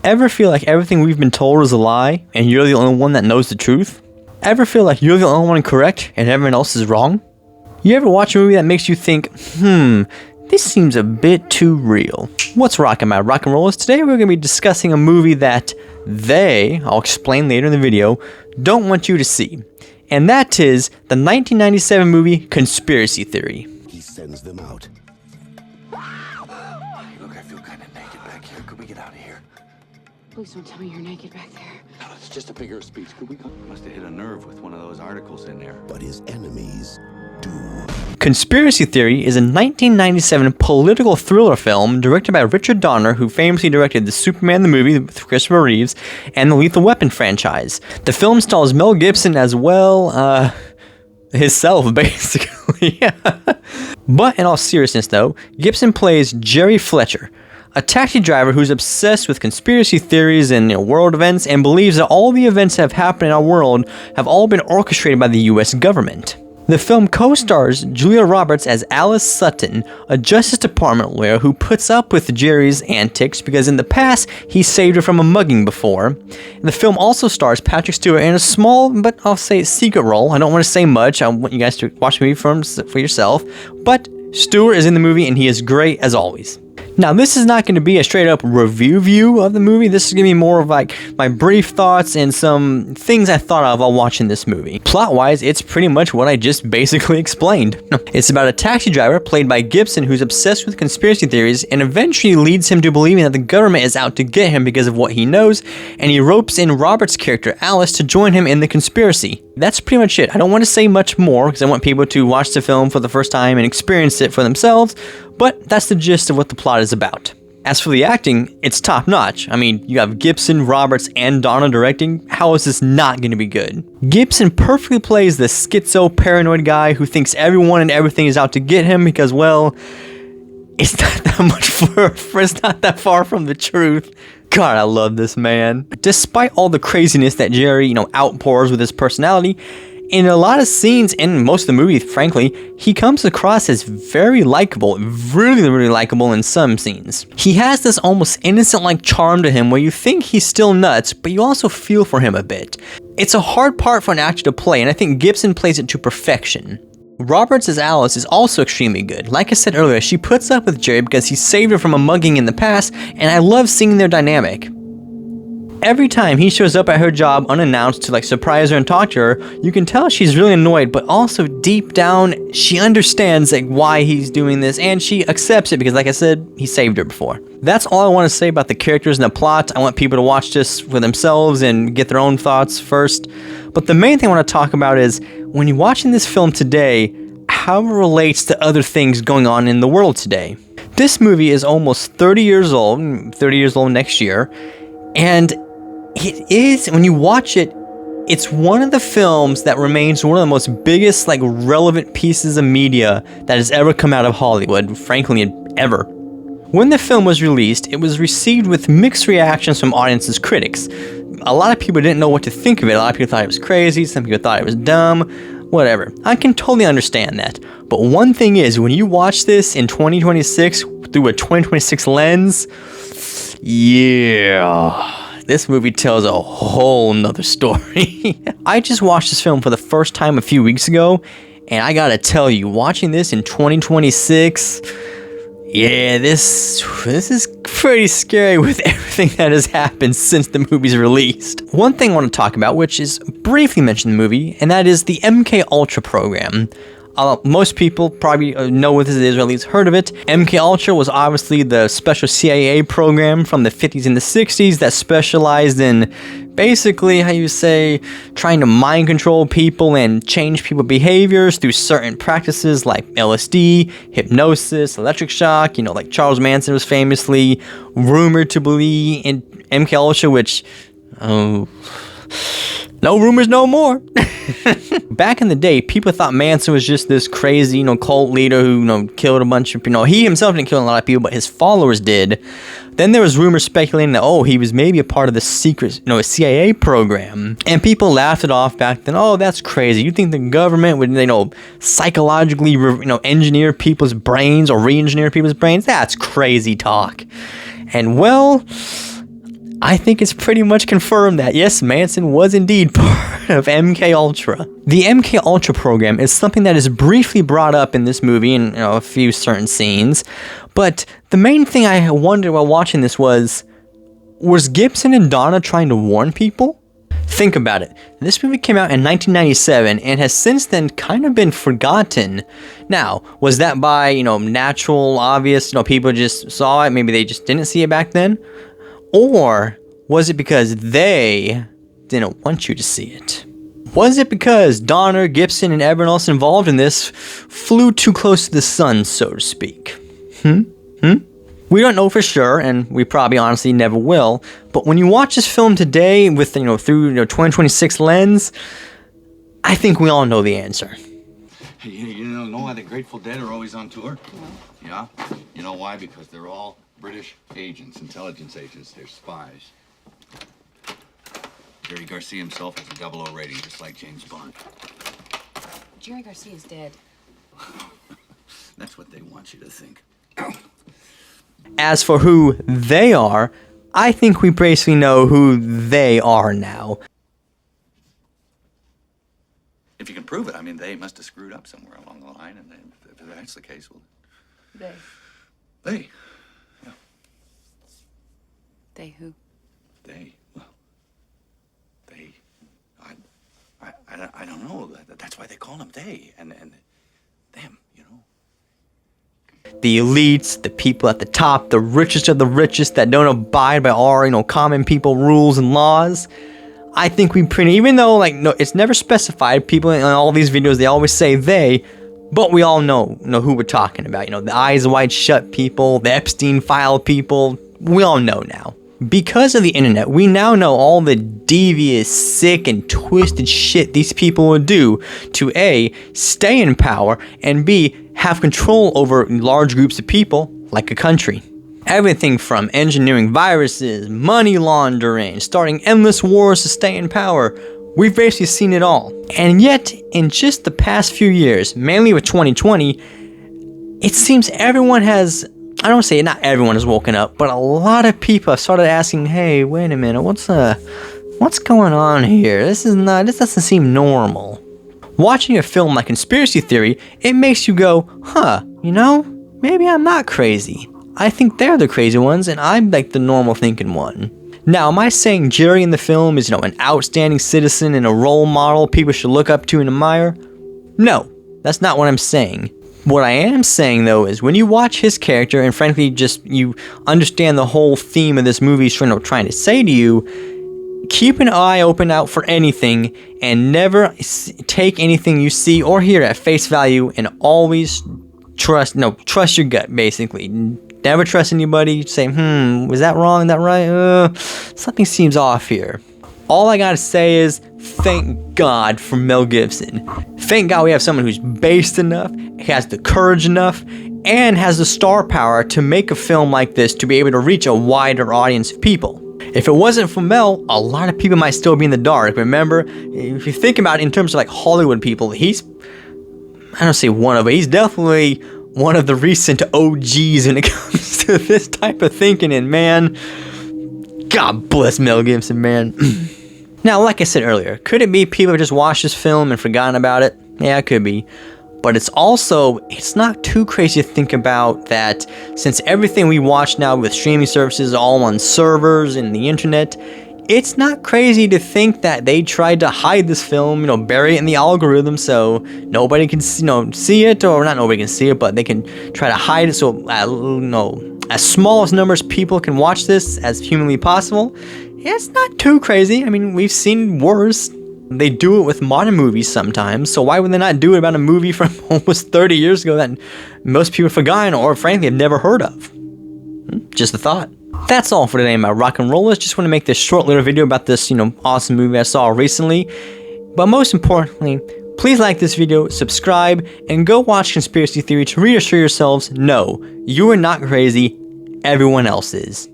Ever feel like everything we've been told is a lie, and you're the only one that knows the truth? Ever feel like you're the only one correct, and everyone else is wrong? You ever watch a movie that makes you think, this seems a bit too real? What's rockin', my rock and rollers? Today we're going to be discussing a movie that I'll explain later in the video, don't want you to see. And that is the 1997 movie Conspiracy Theory. He sends them out. Look, I feel kind of naked back here. Could we get out of here? Please don't tell me you're naked back there. No, it's just a figure of speech. Could we go? Must have hit a nerve with one of those articles in there. But his enemies do. Conspiracy Theory is a 1997 political thriller film directed by Richard Donner, who famously directed the Superman the movie with Christopher Reeves and the Lethal Weapon franchise. The film stars Mel Gibson as well, himself, basically. But in all seriousness, though, Gibson plays Jerry Fletcher, a taxi driver who's obsessed with conspiracy theories and world events and believes that all the events that have happened in our world have all been orchestrated by the US government. The film co-stars Julia Roberts as Alice Sutton, a Justice Department lawyer who puts up with Jerry's antics because in the past he saved her from a mugging before. The film also stars Patrick Stewart in a small, but I'll say secret role. I don't want to say much. I want you guys to watch the movie for yourself. But Stewart is in the movie and he is great as always. Now, this is not going to be a straight-up review of the movie. This is going to be more of like my brief thoughts and some things I thought of while watching this movie. Plot-wise, it's pretty much what I just basically explained. It's about a taxi driver played by Gibson who's obsessed with conspiracy theories and eventually leads him to believing that the government is out to get him because of what he knows, and he ropes in Robert's character, Alice, to join him in the conspiracy. That's pretty much it. I don't want to say much more because I want people to watch the film for the first time and experience it for themselves, but that's the gist of what the plot is about. As for the acting, it's top notch. I mean, you have Gibson, Roberts, and Donner directing. How is this not going to be good? Gibson perfectly plays the schizo paranoid guy who thinks everyone and everything is out to get him because, well, it's not that far from the truth. God, I love this man. Despite all the craziness that Jerry, outpours with his personality, in a lot of scenes, in most of the movie, frankly, he comes across as very likable, really, really likable in some scenes. He has this almost innocent-like charm to him where you think he's still nuts, but you also feel for him a bit. It's a hard part for an actor to play, and I think Gibson plays it to perfection. Roberts as Alice is also extremely good. Like I said earlier, she puts up with Jerry because he saved her from a mugging in the past, and I love seeing their dynamic. Every time he shows up at her job unannounced to surprise her and talk to her, you can tell she's really annoyed, but also deep down, she understands why he's doing this, and she accepts it because, like I said, he saved her before. That's all I want to say about the characters and the plot. I want people to watch this for themselves and get their own thoughts first. But the main thing I want to talk about is, when you're watching this film today, how it relates to other things going on in the world today. This movie is almost 30 years old next year, and it is, when you watch it, it's one of the films that remains one of the most biggest, relevant pieces of media that has ever come out of Hollywood, frankly, ever. When the film was released, it was received with mixed reactions from audiences' critics. A lot of people didn't know what to think of it. A lot of people thought it was crazy, some people thought it was dumb, whatever. I can totally understand that. But one thing is, when you watch this in 2026 through a 2026 lens, yeah, this movie tells a whole nother story. I just watched this film for the first time a few weeks ago, and I gotta tell you, watching this in 2026, yeah, this is pretty scary with everything that has happened since the movie's released. One thing I want to talk about, which is briefly mentioned in the movie, and that is the MK Ultra program. Most people probably know what this is, or at least heard of it. MK Ultra was obviously the special CIA program from the 50s and the 60s that specialized in basically, trying to mind control people and change people's behaviors through certain practices like LSD, hypnosis, electric shock. Like Charles Manson was famously rumored to believe in MK Ultra, which, no rumors no more. Back in the day, people thought Manson was just this crazy, cult leader who, killed a bunch of people. He himself didn't kill a lot of people, but his followers did. Then there was rumors speculating that, he was maybe a part of the secret, a CIA program. And people laughed it off back then. Oh, that's crazy. You think the government would, psychologically, engineer people's brains or re-engineer people's brains? That's crazy talk. And, well, I think it's pretty much confirmed that, yes, Manson was indeed part of MK Ultra. The MK Ultra program is something that is briefly brought up in this movie in a few certain scenes, but the main thing I wondered while watching this was Gibson and Donna trying to warn people? Think about it. This movie came out in 1997 and has since then kind of been forgotten. Now, was that by, natural, obvious, people just saw it, maybe they just didn't see it back then? Or was it because they didn't want you to see it? Was it because Donner, Gibson, and everyone else involved in this flew too close to the sun, so to speak? We don't know for sure, and we probably honestly never will, but when you watch this film today with, through 2026 lens, I think we all know the answer. You know why the Grateful Dead are always on tour? Yeah? You know why? Because they're all British agents, intelligence agents. They're spies. Jerry Garcia himself has a 00 rating, just like James Bond. Jerry Garcia's dead. That's what they want you to think. As for who they are, I think we basically know who they are now. If you can prove it, I mean, they must have screwed up somewhere along the line, and then, if that's the case, well... They. They? Yeah. They who? They? Well... They... I don't know. That's why they call them they, and them, The elites, the people at the top, the richest of the richest that don't abide by our, common people rules and laws. I think we even though, it's never specified, people in all these videos, they always say they, but we all know who we're talking about. The eyes wide shut people, the Epstein file people, we all know now. Because of the internet, we now know all the devious, sick, and twisted shit these people will do to A, stay in power, and B, have control over large groups of people, like a country. Everything from engineering viruses, money laundering, starting endless wars to stay in power. We've basically seen it all. And yet, in just the past few years, mainly with 2020, it seems everyone has... I don't say not everyone has woken up, but a lot of people have started asking, hey, wait a minute, what's going on here? This doesn't seem normal. Watching a film like Conspiracy Theory, it makes you go, maybe I'm not crazy. I think they're the crazy ones, and I'm the normal thinking one. Now, am I saying Jerry in the film is, an outstanding citizen and a role model people should look up to and admire? No, that's not what I'm saying. What I am saying, though, is when you watch his character and frankly just you understand the whole theme of this movie is trying to say to you, keep an eye open out for anything and never take anything you see or hear at face value, and always trust your gut, basically. Never trust anybody. Say, was that wrong? Is that right? Something seems off here. All I gotta say is, thank God for Mel Gibson. Thank God we have someone who's based enough, has the courage enough, and has the star power to make a film like this to be able to reach a wider audience of people. If it wasn't for Mel, a lot of people might still be in the dark. Remember, if you think about it in terms of Hollywood people, he's, I don't say one of, but he's definitely one of the recent OGs when it comes to this type of thinking, and man, God bless Mel Gibson, man. Now, like I said earlier, could it be people just watched this film and forgotten about it? Yeah, it could be. But it's not too crazy to think about that since everything we watch now with streaming services is all on servers and the internet, it's not crazy to think that they tried to hide this film, bury it in the algorithm so nobody can, see it, or not nobody can see it, but they can try to hide it so, as small as numbers people can watch this as humanly possible. It's not too crazy. I mean, we've seen worse. They do it with modern movies sometimes, so why would they not do it about a movie from almost 30 years ago that most people have forgotten or frankly have never heard of? Just a thought. That's all for today, my rock and rollers. Just want to make this short little video about this, awesome movie I saw recently. But most importantly, please like this video, subscribe, and go watch Conspiracy Theory to reassure yourselves, no, you are not crazy, everyone else is.